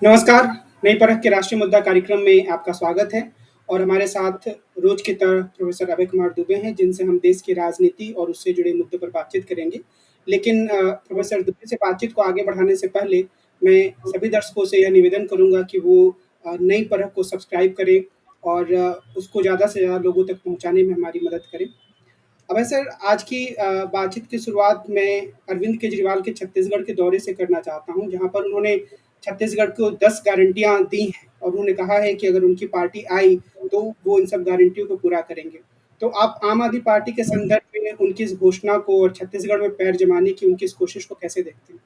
नमस्कार, नई परख के राष्ट्रीय मुद्दा कार्यक्रम में आपका स्वागत है और हमारे साथ रोज की तरह प्रोफेसर अभय कुमार दुबे हैं, जिनसे हम देश की राजनीति और उससे जुड़े मुद्दों पर बातचीत करेंगे। लेकिन प्रोफेसर दुबे से बातचीत को आगे बढ़ाने से पहले मैं सभी दर्शकों से यह निवेदन करूँगा कि वो नई परख को सब्सक्राइब करें और उसको ज़्यादा से ज़्यादा लोगों तक पहुँचाने में हमारी मदद करें। अभय सर, आज की बातचीत की शुरुआत मैं अरविंद केजरीवाल के छत्तीसगढ़ के दौरे से करना चाहता हूँ, जहाँ पर उन्होंने छत्तीसगढ़ को 10 गारंटियाँ दी हैं और उन्होंने कहा है कि अगर उनकी पार्टी आई, तो वो इन सब गारंटियों को पूरा करेंगे। तो आप आम आदमी पार्टी के संदर्भ में उनकी इस घोषणा को और छत्तीसगढ़ में पैर जमाने की उनकी इस कोशिश को कैसे देखते हैं?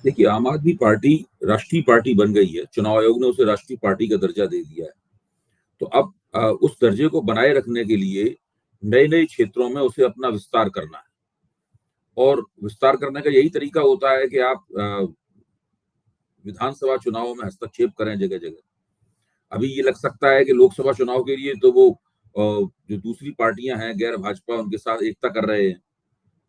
देखिए, आम आदमी पार्टी राष्ट्रीय पार्टी बन गई है। चुनाव आयोग ने उसे राष्ट्रीय पार्टी का दर्जा दे दिया है। तो अब उस दर्जे को बनाए रखने के लिए नए-नए क्षेत्रों में उसे अपना विस्तार करना है। और विस्तार करने का यही तरीका होता है कि आप विधानसभा चुनावों में हस्तक्षेप करें जगह-जगह। अभी ये लग सकता है कि लोकसभा चुनाव के लिए तो वो जो दूसरी पार्टियां हैं गैर भाजपा, उनके साथ एकता कर रहे हैं।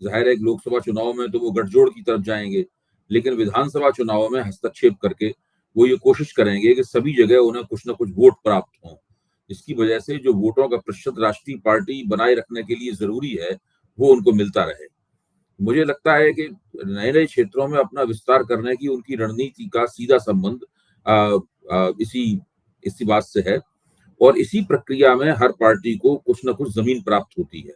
ज़ाहिर है कि लोकसभा चुनाव में तो वो गठजोड़ की तरफ जाएंगे, लेकिन विधानसभा चुनाव में हस्तक्षेप करके वो ये कोशिश करेंगे कि सभी जगह उन्हें कुछ न कुछ वोट प्राप्त हों। इसकी वजह से जो वोटों का प्रतिशत राष्ट्रीय पार्टी बनाए रखने के लिए ज़रूरी है, वो उनको मिलता रहे। मुझे लगता है कि नए-नए क्षेत्रों में अपना विस्तार करने की उनकी रणनीति का सीधा संबंध अ इसी इसी बात से है। और इसी प्रक्रिया में हर पार्टी को कुछ न कुछ ज़मीन प्राप्त होती है।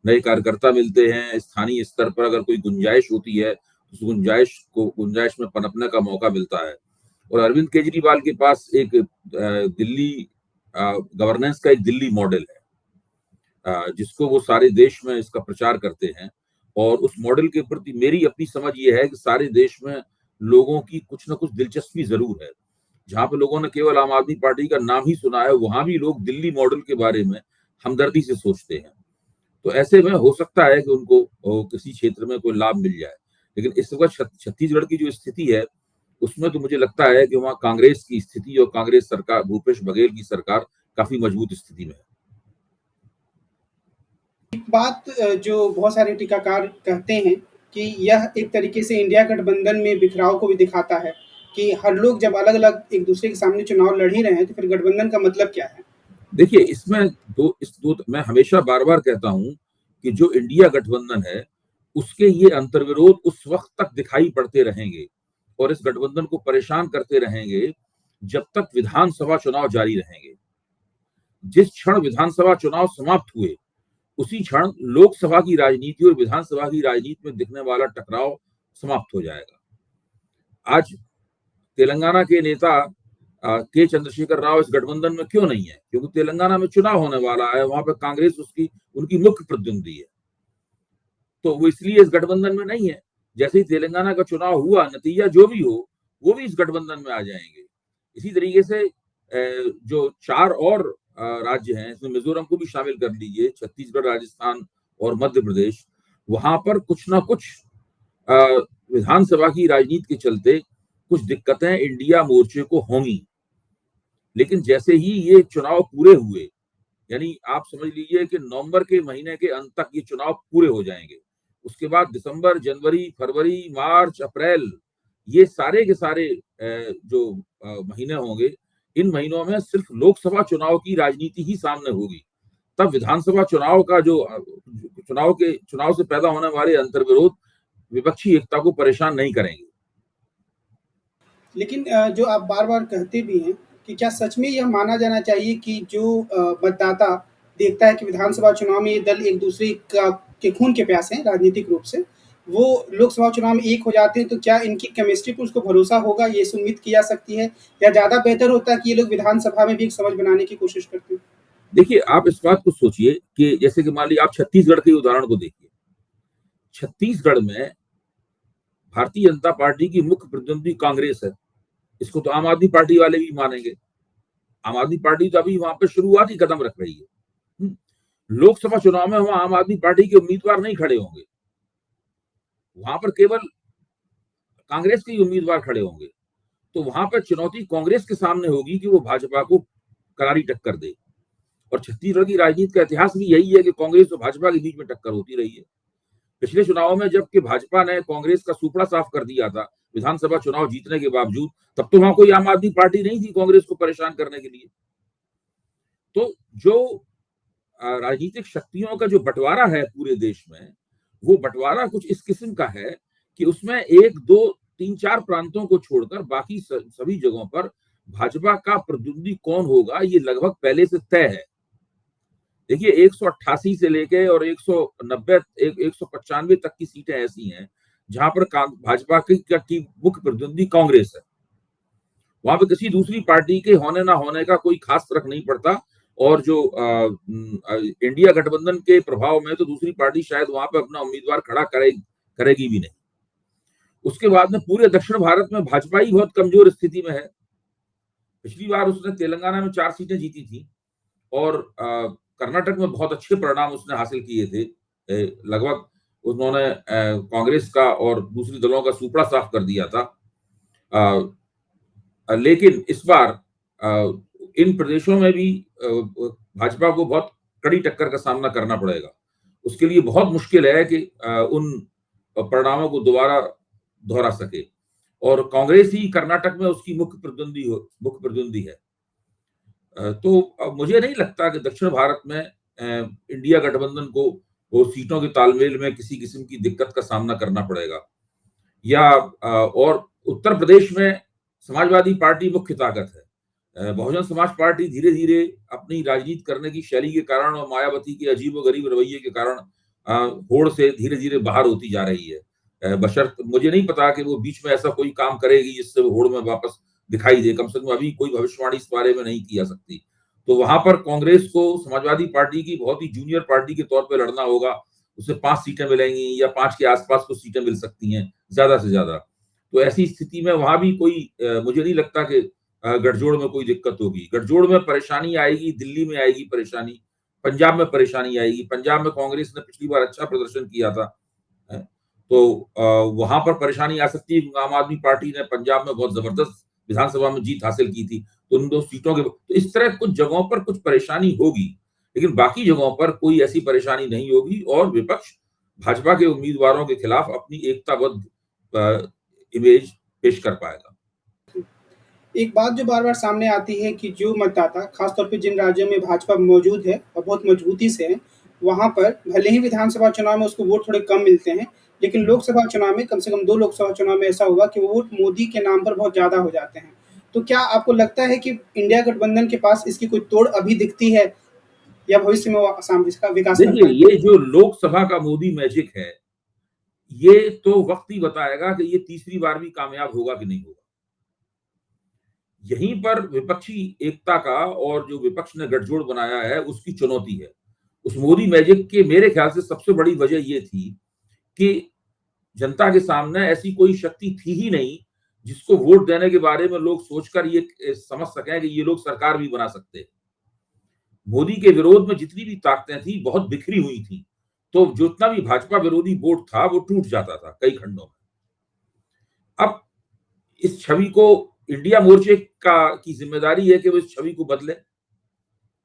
नए कार्यकर्ता मिलते हैं, स्थानीय स्तर पर अगर कोई गुंजाइश होती है, उस गुंजाइश में पनपने का मौका मिलता है। और अरविंद केजरीवाल के पास एक दिल्ली गवर्नेंस का एक दिल्ली मॉडल है, जिसको वो सारे देश में इसका प्रचार करते हैं। और उस मॉडल के प्रति मेरी अपनी समझ ये है कि सारे देश में लोगों की कुछ न कुछ दिलचस्पी ज़रूर है। जहाँ पे लोगों ने केवल आम आदमी पार्टी का नाम ही सुना है, वहाँ भी लोग दिल्ली मॉडल के बारे में हमदर्दी से सोचते हैं। तो ऐसे में हो सकता है कि उनको किसी क्षेत्र में कोई लाभ मिल जाए। लेकिन इस वक़्त छत्तीसगढ़ की जो स्थिति है, उसमें तो मुझे लगता है कि वहाँ कांग्रेस की स्थिति और कांग्रेस सरकार, भूपेश बघेल की सरकार काफ़ी मजबूत स्थिति में है। एक बात जो बहुत सारे टीकाकार कहते हैं कि यह एक तरीके से इंडिया गठबंधन में बिखराव को भी दिखाता है कि हर लोग जब अलग-अलग एक दूसरे के सामने चुनाव लड़ ही रहे हैं, तो फिर गठबंधन का मतलब क्या है? देखिए, इसमें दो मैं हमेशा बार-बार कहता हूँ कि जो इंडिया गठबंधन है, उसके ये अंतर्विरोध उस वक़्त तक दिखाई पड़ते रहेंगे और इस गठबंधन को परेशान करते रहेंगे, जब तक विधानसभा चुनाव जारी रहेंगे। जिस क्षण विधानसभा चुनाव समाप्त हुए, उसी क्षण लोकसभा की राजनीति और विधानसभा की राजनीति में दिखने वाला टकराव समाप्त हो जाएगा। आज तेलंगाना के नेता के चंद्रशेखर राव इस गठबंधन में क्यों नहीं है? क्योंकि तेलंगाना में चुनाव होने वाला है, वहां पर कांग्रेस उनकी मुख्य प्रतिद्वंदी है। तो वो इसलिए इस गठबंधन में नहीं है। जैसे ही तेलंगाना का चुनाव हुआ, नतीजा जो भी हो, वो भी इस गठबंधन में आ जाएंगे। इसी तरीके से जो 4 और राज्य हैं, इसमें मिजोरम को भी शामिल कर लीजिए, छत्तीसगढ़, राजस्थान और मध्य प्रदेश, वहां पर कुछ ना कुछ अ, विधानसभा की राजनीति के चलते कुछ दिक्कतें इंडिया मोर्चे को होंगी। लेकिन जैसे ही ये चुनाव पूरे हुए, यानी आप समझ लीजिए कि नवंबर के महीने के अंत तक ये चुनाव पूरे हो जाएंगे। उसके बाद दिसंबर, जनवरी, फरवरी, मार्च, अप्रैल, ये सारे के सारे जो महीने होंगे, इन महीनों में सिर्फ लोकसभा चुनाव की राजनीति ही सामने होगी। तब विधानसभा चुनाव का जो चुनाव से पैदा होने वाले अंतर्विरोध विपक्षी एकता को परेशान नहीं करेंगे। लेकिन जो आप बार-बार कहते भी हैं कि क्या सच में यह माना जाना चाहिए कि जो मतदाता देखता है कि विधानसभा चुनाव में ये दल एक दूसरे का के खून के प्यासे हैं राजनीतिक रूप से, वो लोकसभा चुनाव में एक हो जाते हैं, तो क्या इनकी केमिस्ट्री पे उसको भरोसा होगा, ये उम्मीद की जा सकती है? या ज़्यादा बेहतर होता है कि ये लोग विधानसभा में भी एक समझ बनाने की कोशिश करते हैं? देखिए, आप इस बात को सोचिए कि जैसे कि मान लीजिए आप छत्तीसगढ़ के उदाहरण को देखिए। छत्तीसगढ़ में भारतीय जनता पार्टी की मुख्य प्रतिद्वंदी कांग्रेस है। इसको तो आम आदमी पार्टी वाले भी मानेंगे। आम आदमी पार्टी तो अभी वहां पे शुरुआती कदम रख रही है। लोकसभा चुनाव में वहां आम आदमी पार्टी के उम्मीदवार नहीं खड़े होंगे, वहां पर केवल कांग्रेस के ही उम्मीदवार खड़े होंगे। तो वहां पर चुनौती कांग्रेस के सामने होगी कि वो भाजपा को करारी टक्कर दे। और छत्तीसगढ़ की राजनीति का इतिहास भी यही है कि कांग्रेस और भाजपा के बीच में टक्कर होती रही है। पिछले चुनाव में जबकि भाजपा ने कांग्रेस का सुपड़ा साफ कर दिया था, विधानसभा चुनाव जीतने के बावजूद, तब तो वहां कोई आम आदमी पार्टी नहीं थी कांग्रेस को परेशान करने के लिए। तो जो राजनीतिक शक्तियों का जो बंटवारा है पूरे देश में, वो बंटवारा कुछ इस किस्म का है कि उसमें 1, 2, 3, 4 प्रांतों को छोड़कर बाकी सभी जगहों पर भाजपा का प्रतिद्वंदी कौन होगा ये लगभग पहले से तय है। देखिए 188 से लेके और 190 195 तक की सीटें ऐसी हैं जहां पर भाजपा की मुख्य प्रतिद्वंदी कांग्रेस है। वहां पे किसी दूसरी पार्टी के होने ना होने का कोई खास फर्क नहीं पड़ता, और जो इंडिया गठबंधन के प्रभाव में तो दूसरी पार्टी शायद वहां पे अपना उम्मीदवार खड़ा करेगी भी नहीं। उसके बाद में पूरे दक्षिण भारत में भाजपा ही बहुत कमजोर स्थिति में है। पिछली बार उसने तेलंगाना में 4 सीटें जीती थी और कर्नाटक में बहुत अच्छे परिणाम उसने हासिल किए थे। लगभग उन्होंने कांग्रेस का और दूसरी दलों का सुपड़ा साफ कर दिया था। लेकिन इस बार इन प्रदेशों में भी भाजपा को बहुत कड़ी टक्कर का सामना करना पड़ेगा। उसके लिए बहुत मुश्किल है कि उन परिणामों को दोबारा दोहरा सके, और कांग्रेस ही कर्नाटक में उसकी मुख्य प्रतिद्वंदी है। तो मुझे नहीं लगता कि दक्षिण भारत में इंडिया गठबंधन को वो सीटों के तालमेल में किसी किस्म की दिक्कत का सामना करना पड़ेगा। या और उत्तर प्रदेश में समाजवादी पार्टी मुख्य ताकत है। बहुजन समाज पार्टी धीरे धीरे अपनी राजनीति करने की शैली के कारण और मायावती के अजीबोगरीब रवैये के कारण होड़ से धीरे धीरे बाहर होती जा रही है। बशर्त मुझे नहीं पता कि वो बीच में ऐसा कोई काम करेगी जिससे वो होड़ में वापस दिखाई दे। कम से कम अभी कोई भविष्यवाणी इस बारे में नहीं की जा सकती। तो वहां पर कांग्रेस को समाजवादी पार्टी की बहुत ही जूनियर पार्टी के तौर पर लड़ना होगा। उसे 5 सीटें मिलेंगी या 5 के आसपास कुछ सीटें मिल सकती हैं ज्यादा से ज्यादा। तो ऐसी स्थिति में वहां भी कोई मुझे नहीं लगता कि गठजोड़ में कोई दिक्कत होगी। गठजोड़ में परेशानी आएगी, दिल्ली में आएगी परेशानी, पंजाब में परेशानी आएगी। पंजाब में कांग्रेस ने पिछली बार अच्छा प्रदर्शन किया था, तो वहां पर परेशानी आ सकती है क्योंकि आम आदमी पार्टी ने पंजाब में बहुत जबरदस्त विधानसभा में जीत हासिल की थी। तो उन 2 सीटों के, तो इस तरह कुछ जगहों पर कुछ परेशानी होगी, लेकिन बाकी जगहों पर कोई ऐसी परेशानी नहीं होगी और विपक्ष भाजपा के उम्मीदवारों के खिलाफ अपनी एकताबद्ध इमेज पेश कर पाएगा। एक बात जो बार-बार सामने आती है कि जो मतदाता खासतौर पे जिन राज्यों में भाजपा मौजूद है और बहुत मजबूती से है, वहाँ पर भले ही विधानसभा चुनाव में उसको वोट थोड़े कम मिलते हैं, लेकिन लोकसभा चुनाव में कम से कम 2 लोकसभा चुनाव में ऐसा हुआ कि वो वोट मोदी के नाम पर बहुत ज़्यादा हो जाते हैं। तो क्या आपको लगता है कि इंडिया गठबंधन के पास इसकी कोई तोड़ अभी दिखती है या भविष्य में वो आसाम इसका विकास कर देखिए, पाएँगे? ये जो लोकसभा का मोदी मैजिक है, ये तो वक्त ही बताएगा कि ये तीसरी बार भी कामयाब होगा कि नहीं होगा। यहीं पर विपक्षी एकता का और जो विपक्ष ने गठजोड़ बनाया है उसकी चुनौती है। उस मोदी मैजिक के मेरे ख्याल से सबसे बड़ी वजह ये थी कि जनता के सामने ऐसी कोई शक्ति थी ही नहीं जिसको वोट देने के बारे में लोग सोचकर ये समझ सकें कि ये लोग सरकार भी बना सकते हैं। मोदी के विरोध में जितनी भी ताकतें थी बहुत बिखरी हुई थी, तो जितना भी भाजपा विरोधी वोट था वो टूट जाता था कई खंडों में। अब इस छवि को इंडिया मोर्चे की जिम्मेदारी है कि वो इस छवि को बदले,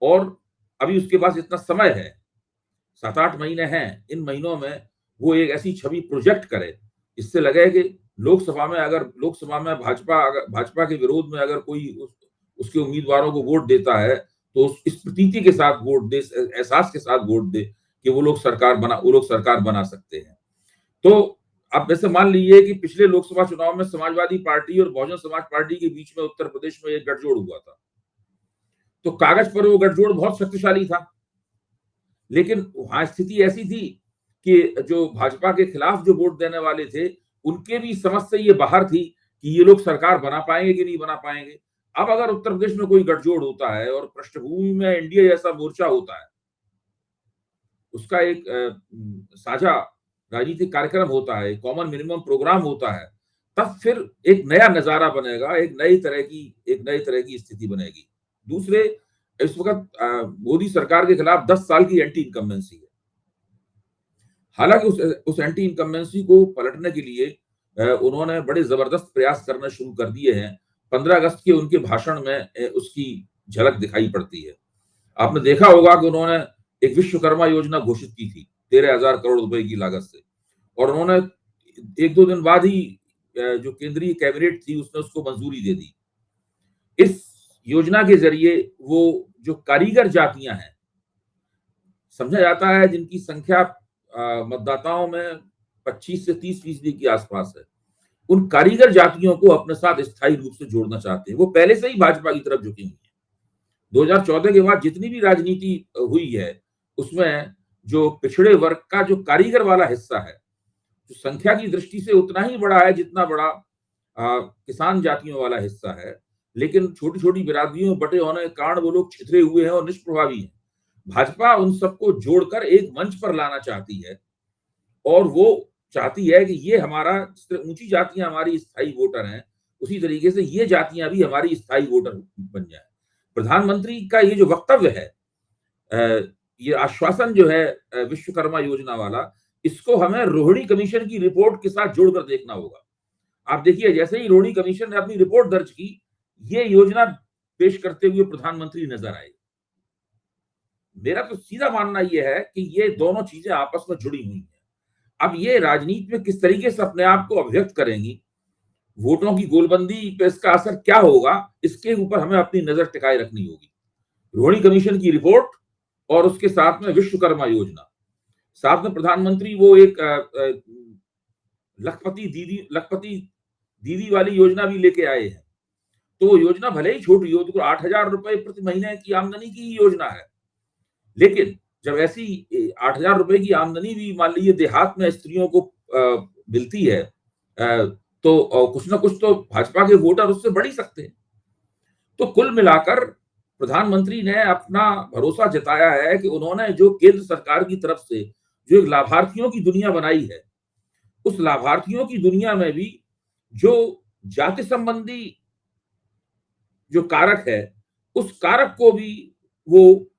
और अभी उसके पास इतना समय है, 7-8 महीने हैं। इन महीनों में वो एक ऐसी छवि प्रोजेक्ट करे जिससे लगे कि लोकसभा में भाजपा के विरोध में अगर कोई उसके उम्मीदवारों को वोट देता है तो इस प्रतीति के साथ वोट दे, एहसास के साथ वोट दे कि वो लोग सरकार बना सकते हैं। तो आप वैसे मान लीजिए कि पिछले लोकसभा चुनाव में समाजवादी पार्टी और बहुजन समाज पार्टी के बीच में उत्तर प्रदेश में एक गठजोड़ हुआ था। तो कागज पर वो गठजोड़ बहुत शक्तिशाली था, लेकिन वहां स्थिति ऐसी थी कि जो भाजपा के खिलाफ जो वोट देने वाले थे उनके भी समझ से ये बाहर थी कि ये लोग सरकार बना पाएंगे कि नहीं बना पाएंगे। अब अगर उत्तर प्रदेश में कोई गठजोड़ होता है और पृष्ठभूमि में एनडीए जैसा मोर्चा होता है, उसका एक साझा राजनीतिक कार्यक्रम होता है, कॉमन मिनिमम प्रोग्राम होता है, तब फिर एक नया नजारा बनेगा, एक नई तरह की स्थिति बनेगी। दूसरे, इस वक्त मोदी सरकार के खिलाफ 10 साल की एंटी इनकम्बेंसी है। हालांकि उस एंटी इनकम्बेंसी को पलटने के लिए उन्होंने बड़े जबरदस्त प्रयास करना शुरू कर दिए हैं। 15 अगस्त के उनके भाषण में उसकी झलक दिखाई पड़ती है। आपने देखा होगा कि उन्होंने एक विश्वकर्मा योजना घोषित की थी 13,000 करोड़ रुपए की लागत से, और उन्होंने 1-2 दिन बाद ही जो केंद्रीय कैबिनेट थी उसने उसको मंजूरी दे दी। इस योजना के जरिए वो जो कारीगर जातियां हैं, समझा जाता है जिनकी संख्या मतदाताओं में 25 से 30% के आसपास है, उन कारीगर जातियों को अपने साथ स्थायी रूप से जोड़ना चाहते हैं। वो पहले से ही भाजपा की तरफ झुकी हुई है। 2014 के बाद जितनी भी राजनीति हुई है उसमें जो पिछड़े वर्ग का जो कारीगर वाला हिस्सा है, जो संख्या की दृष्टि से उतना ही बड़ा है जितना बड़ा किसान जातियों वाला हिस्सा है, लेकिन छोटी छोटी बिरादरियों में बटे होने के कारण वो लोग छितरे हुए हैं और निष्प्रभावी हैं। भाजपा उन सबको जोड़कर एक मंच पर लाना चाहती है और वो चाहती है कि ये हमारा, जिस तरह ऊंची जातियां हमारी स्थायी वोटर हैं, उसी तरीके से ये जातियां भी हमारी स्थायी वोटर बन जाए। प्रधानमंत्री का ये जो वक्तव्य है, ये आश्वासन जो है विश्वकर्मा योजना वाला, इसको हमें रोहिणी कमीशन की रिपोर्ट के साथ जोड़कर देखना होगा। आप देखिए, जैसे ही रोहिणी कमीशन ने अपनी रिपोर्ट दर्ज की, ये योजना पेश करते हुए प्रधानमंत्री नजर आए। मेरा तो सीधा मानना यह है कि ये दोनों चीजें आपस में जुड़ी हुई हैं। अब ये राजनीति में किस तरीके से अपने आप को अभिव्यक्त करेंगी, वोटों की गोलबंदी पे इसका असर क्या होगा, इसके ऊपर हमें अपनी नजर टिकाए रखनी होगी। रोहिणी कमीशन की रिपोर्ट और उसके साथ में विश्वकर्मा योजना, साथ में प्रधानमंत्री वो एक लखपति दीदी वाली योजना भी लेके आए हैं। तो वो योजना भले ही छोटी हो, तो 8,000 रुपए प्रति महीने की आमदनी की योजना है, लेकिन जब ऐसी 8,000 रुपए की आमदनी भी मान लीजिए देहात में स्त्रियों को मिलती है, तो कुछ ना कुछ तो भाजपा के वोटर उससे बढ़ ही सकते हैं। तो कुल मिलाकर प्रधानमंत्री ने अपना भरोसा जताया है कि उन्होंने जो केंद्र सरकार की तरफ से जो एक लाभार्थियों की दुनिया बनाई है, उस लाभार्थियों की दुनिया में भी जो जाति संबंधी जो कारक है, उस कारक को भी वो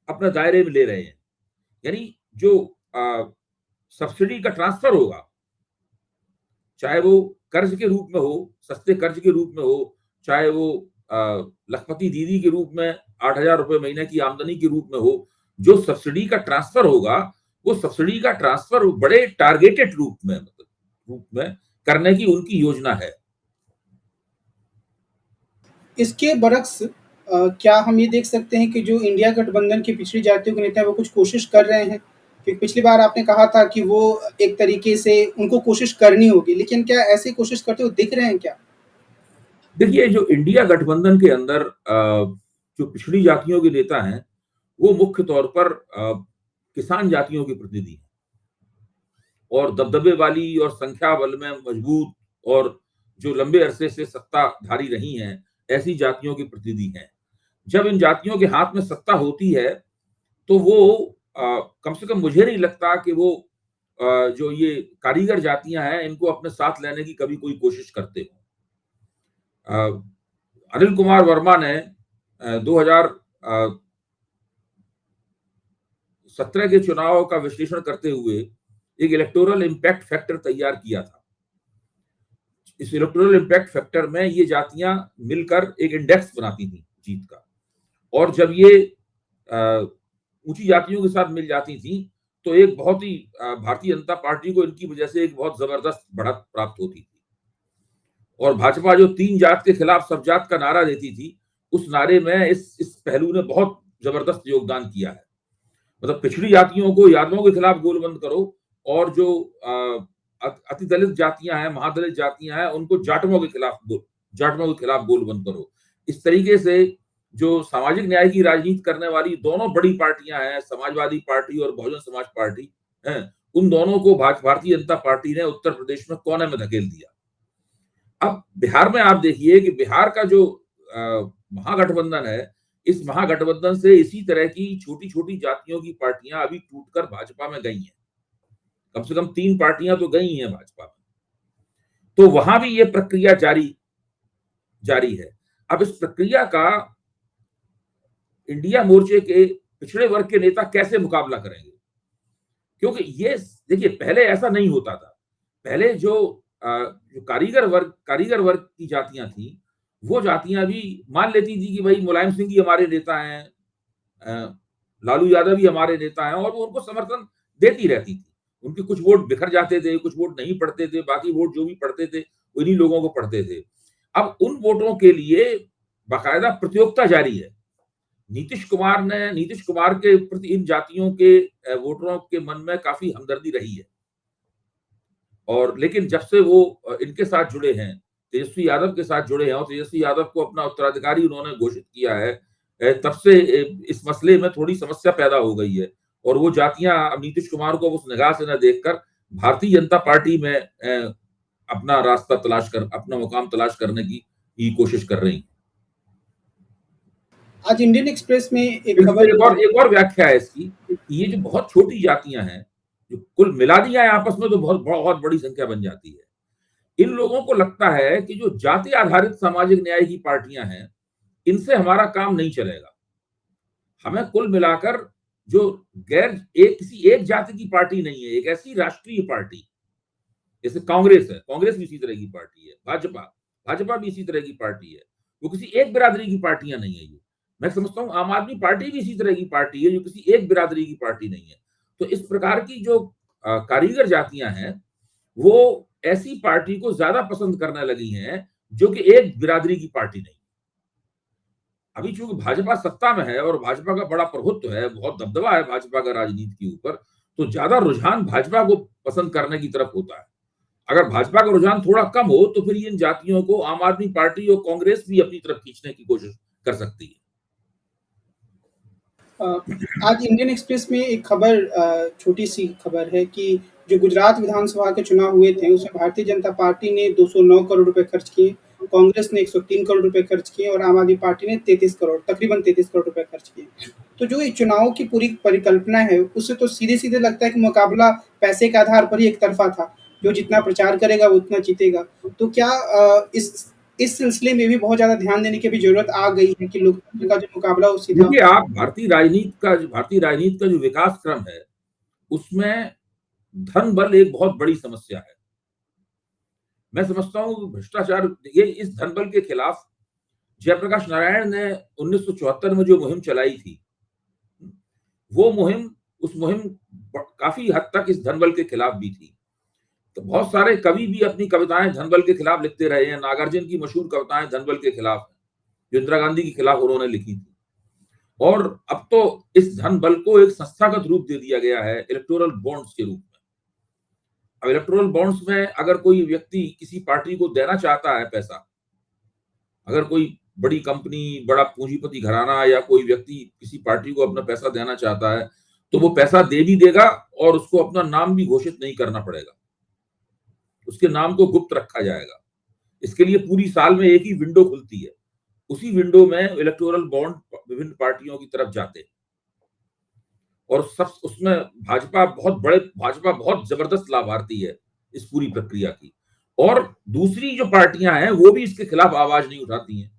अपने दायरे में ले रहे हैं। यानी जो सब्सिडी का ट्रांसफर होगा, चाहे वो कर्ज के रूप में हो, सस्ते कर्ज के रूप में हो, चाहे वो लखपति दीदी के रूप में 8,000 रुपए महीने की आमदनी के रूप में हो, जो सब्सिडी का ट्रांसफर होगा, वो सब्सिडी का ट्रांसफर बड़े टारगेटेड रूप में करने की उनकी योजना है। इसके बरक्स क्या हम ये देख सकते हैं कि जो इंडिया गठबंधन की पिछड़ी जातियों के नेता हैं वो कुछ कोशिश कर रहे हैं? क्योंकि पिछली बार आपने कहा था कि वो एक तरीके से उनको कोशिश करनी होगी, लेकिन क्या ऐसी कोशिश करते हुए दिख रहे हैं क्या? देखिए, जो इंडिया गठबंधन के अंदर जो पिछड़ी जातियों के नेता हैं, वो मुख्य तौर पर किसान जातियों के प्रतिनिधि हैं और दबदबे वाली और संख्या बल में मजबूत और जो लंबे अरसे से सत्ताधारी रही हैं, ऐसी जातियों के प्रतिनिधि हैं। जब इन जातियों के हाथ में सत्ता होती है, तो वो कम से कम मुझे नहीं लगता कि वो जो ये कारीगर जातियां हैं, इनको अपने साथ लेने की कभी कोई कोशिश करते हो। अनिल कुमार वर्मा ने 2017 के चुनाव का विश्लेषण करते हुए एक इलेक्टोरल इम्पैक्ट फैक्टर तैयार किया था। इस इलेक्टोरल इम्पैक्ट फैक्टर में ये जातियां मिलकर एक इंडेक्स बनाती थी जीत का, और जब ये ऊंची जातियों के साथ मिल जाती थी, तो एक बहुत ही भारतीय जनता पार्टी को इनकी वजह से एक बहुत जबरदस्त बढ़त प्राप्त होती थी। और भाजपा जो 3 जात के खिलाफ सब जात का नारा देती थी, उस नारे में इस पहलू ने बहुत जबरदस्त योगदान किया है। मतलब पिछड़ी जातियों को यादवों के खिलाफ गोलबंद करो, और जो अति दलित जातियां हैं, महादलित जातियां हैं, उनको जाटवों के खिलाफ गोलबंद करो। इस तरीके से जो सामाजिक न्याय की राजनीति करने वाली दोनों बड़ी पार्टियां हैं, समाजवादी पार्टी और बहुजन समाज पार्टी हैं, उन दोनों को भारतीय जनता पार्टी ने उत्तर प्रदेश में कोने में धकेल दिया। अब बिहार में आप देखिए कि बिहार का जो महागठबंधन है, इस महागठबंधन से इसी तरह की छोटी छोटी जातियों की पार्टियां अभी टूटकर भाजपा में गई हैं। कम से कम 3 पार्टियां तो गई हैं भाजपा में। तो वहां भी ये प्रक्रिया जारी है। अब इस प्रक्रिया का इंडिया मोर्चे के पिछड़े वर्ग के नेता कैसे मुकाबला करेंगे? क्योंकि ये देखिए, पहले ऐसा नहीं होता था। पहले जो कारीगर वर्ग की जातियां थी, वो जातियां भी मान लेती थी कि भाई मुलायम सिंह ही हमारे नेता हैं, लालू यादव भी हमारे नेता हैं, और वो उनको समर्थन देती रहती थी। उनके कुछ वोट बिखर जाते थे, कुछ वोट नहीं पड़ते थे, बाकी वोट जो भी पड़ते थे इन्हीं लोगों को पढ़ते थे। अब उन वोटरों के लिए बाकायदा प्रतियोगिता जारी है। नीतीश कुमार के प्रति इन जातियों के वोटरों के मन में काफ़ी हमदर्दी रही है। और लेकिन जब से वो इनके साथ जुड़े हैं, तेजस्वी यादव के साथ जुड़े हैं और तेजस्वी यादव को अपना उत्तराधिकारी उन्होंने घोषित किया है, तब से इस मसले में थोड़ी समस्या पैदा हो गई है और वो जातियां अब नीतीश कुमार को उस निगाह से न देखकर भारतीय जनता पार्टी में अपना रास्ता अपना मुकाम तलाश करने की कोशिश कर रही हैं। आज इंडियन एक्सप्रेस में एक खबर एक और व्याख्या है इसकी, ये जो बहुत छोटी जातियां हैं, जो कुल मिला दिया है आपस में तो बहुत बड़ी संख्या बन जाती है। इन लोगों को लगता है कि जो जाति आधारित सामाजिक न्याय की पार्टियां हैं, इनसे हमारा काम नहीं चलेगा। हमें कुल मिलाकर जो किसी एक जाति की पार्टी नहीं है, एक ऐसी राष्ट्रीय पार्टी जैसे कांग्रेस है, कांग्रेस भी इसी तरह की पार्टी है, भाजपा भी इसी तरह की पार्टी है, वो किसी एक बिरादरी की पार्टियां नहीं है। ये मैं समझता हूँ आम आदमी पार्टी भी इसी तरह की पार्टी है, जो किसी एक बिरादरी की पार्टी नहीं है। तो इस प्रकार की जो कारीगर जातियां हैं, वो ऐसी पार्टी को ज्यादा पसंद करने लगी हैं जो कि एक बिरादरी की पार्टी नहीं। अभी चूंकि भाजपा सत्ता में है और भाजपा का बड़ा प्रभुत्व है, बहुत दबदबा है भाजपा का राजनीति के ऊपर, तो ज्यादा रुझान भाजपा को पसंद करने की तरफ होता है। अगर भाजपा का रुझान थोड़ा कम हो तो फिर इन जातियों को आम आदमी पार्टी और कांग्रेस भी अपनी तरफ खींचने की कोशिश कर सकती है। आज इंडियन एक्सप्रेस में एक खबर, छोटी सी खबर है कि जो गुजरात विधानसभा के चुनाव हुए थे, उसमें भारतीय जनता पार्टी ने 209 करोड़ रुपए खर्च किए, कांग्रेस ने 103 करोड़ रुपए खर्च किए और आम आदमी पार्टी ने तकरीबन 33 करोड़ रुपए खर्च किए। तो जो ये चुनाव की पूरी परिकल्पना है, उससे तो सीधे-सीधे लगता है कि मुकाबला पैसे के आधार पर ही एक तरफा था। जो जितना प्रचार करेगा, वो उतना जीतेगा। तो क्या इस सिलसिले में भी बहुत ज़्यादा ध्यान देने की भी ज़रूरत आ गई है कि लोकतंत्र का जो मुकाबला वो सीधा। देखिए, आप भारतीय राजनीति का जो विकास क्रम है, उसमें धन बल एक बहुत बड़ी समस्या है। मैं समझता हूँ भ्रष्टाचार, ये इस धन बल के खिलाफ जयप्रकाश नारायण ने 1974 में जो मुहिम चलाई थी, उस मुहिम काफी हद तक इस धन बल के खिलाफ भी थी। तो बहुत सारे कवि भी अपनी कविताएं धनबल के खिलाफ लिखते रहे हैं। नागार्जुन की मशहूर कविताएं धनबल के खिलाफ, जो इंदिरा गांधी के खिलाफ उन्होंने लिखी थी। और अब तो इस धन बल को एक संस्थागत रूप दे दिया गया है इलेक्टोरल बॉन्ड्स के रूप में। अब इलेक्टोरल बॉन्ड्स में अगर कोई व्यक्ति किसी पार्टी को देना चाहता है पैसा, अगर कोई बड़ी कंपनी, बड़ा पूंजीपति घराना या कोई व्यक्ति किसी पार्टी को अपना पैसा देना चाहता है, तो वो पैसा दे भी देगा और उसको अपना नाम भी घोषित नहीं करना पड़ेगा, उसके नाम को गुप्त रखा जाएगा। इसके लिए पूरी साल में एक ही विंडो खुलती है, उसी विंडो में इलेक्टोरल बॉन्ड विभिन्न पार्टियों की तरफ जाते हैं और सब उसमें भाजपा बहुत जबरदस्त लाभार्थी है इस पूरी प्रक्रिया की। और दूसरी जो पार्टियां हैं वो भी इसके खिलाफ आवाज नहीं उठाती हैं।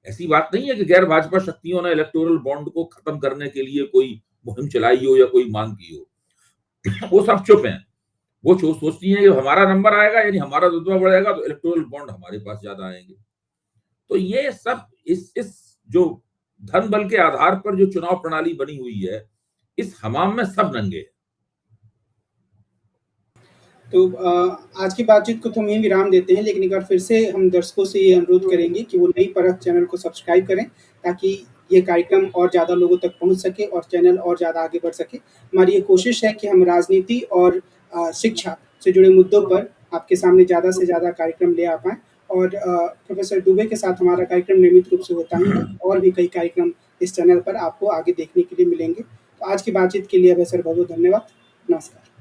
ऐसी बात नहीं है कि गैर भाजपा शक्तियों ने इलेक्टोरल बॉन्ड को खत्म करने के लिए कोई मुहिम चलाई हो या कोई मांग की हो। वो सब चुप हैं। वो सोचती हैं कि हमारा नंबर आएगा, यानी हमारा रुतबा बढ़ेगा, तो इलेक्टोरल बॉन्ड हमारे पास ज्यादा आएंगे। तो ये सब इस जो धन बल के आधार पर जो चुनाव प्रणाली बनी हुई है, इस हमाम में सब नंगे हैं। तो आज की बातचीत को तो हम यहीं विराम देते हैं, लेकिन एक बार फिर से हम दर्शकों से ये अनुरोध करेंगे कि वो नई परख चैनल को सब्सक्राइब करें, ताकि ये कार्यक्रम और ज़्यादा लोगों तक पहुंच सके और चैनल और ज़्यादा आगे बढ़ सके। हमारी ये कोशिश है कि हम राजनीति और शिक्षा से जुड़े मुद्दों पर आपके सामने ज़्यादा से ज़्यादा कार्यक्रम ले आ पाएँ। और प्रोफेसर दुबे के साथ हमारा कार्यक्रम नियमित रूप से होता ही है, और भी कई कार्यक्रम इस चैनल पर आपको आगे देखने के लिए मिलेंगे। तो आज की बातचीत के लिए सर बहुत-बहुत धन्यवाद। नमस्कार।